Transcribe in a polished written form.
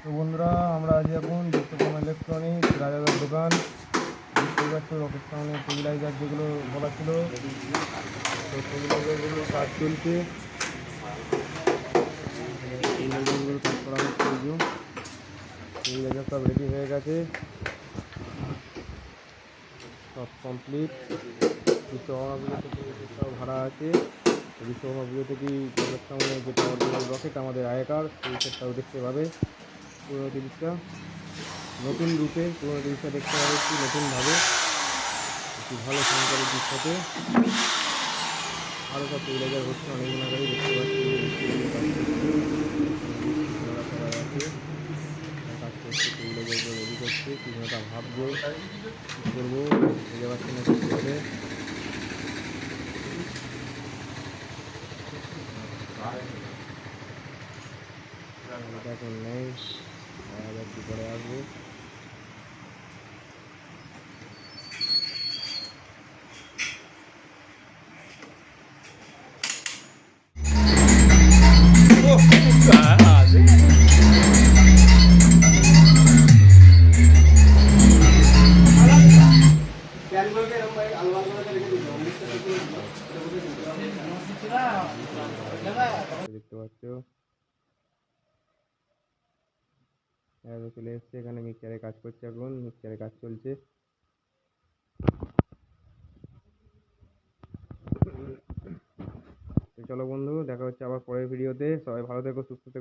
তো বন্ধুরা, আমরা আজ এখন বিশ্বকর্ম ইলেকট্রনিক্স রাজাদার দোকান। দেখতেই পাচ্ছ রকেট সাউন্ডের স্টেবিলাইজার যেগুলো বলা ছিল, তো স্টেবিলাইজারগুলো কাজ চলছে। স্টেবিলাইজারগুলো কাজ করা হচ্ছে, স্টেবিলাইজার সব রেডি হয়ে গেছে, সব কমপ্লিট। বিশ্বকর্মা পুজো থেকে সব ভাড়া আছে। বিশ্বকর্মা পুজো থেকেই রকেট সাউন্ডের যেটা অরিজিনাল রকেট আমাদের আগেকার, সেই সেটটাও দেখতে পাবে। পুরোনো জিনিসটা নতুন রূপে, পুরোনো জিনিসটা দেখতে পাবে একটু নতুনভাবে, একটু ভালো সহকারী দৃশ্যতে। আরও সব স্টেবিলাইজার হচ্ছে, অনেকদিন আগেই দেখতে পাচ্ছি সবাই আছে, কাজ করছে, স্টেবিলাইজারগুলো রেডি করছে। কিছুটা ভাবছে কী করবো, ভেবে পাচ্ছে না কী করবে। এটা এখন নেই, একটু পরে আসবো। দেখতে পাচ্ছ চলে এসছে, এখানে মিক্সচারে কাজ করছে, এখন মিক্সচারে কাজ চলছে। চলো বন্ধু, দেখা হচ্ছে আবার পরের ভিডিওতে। সবাই ভালো থেকো, সুস্থ থেকো।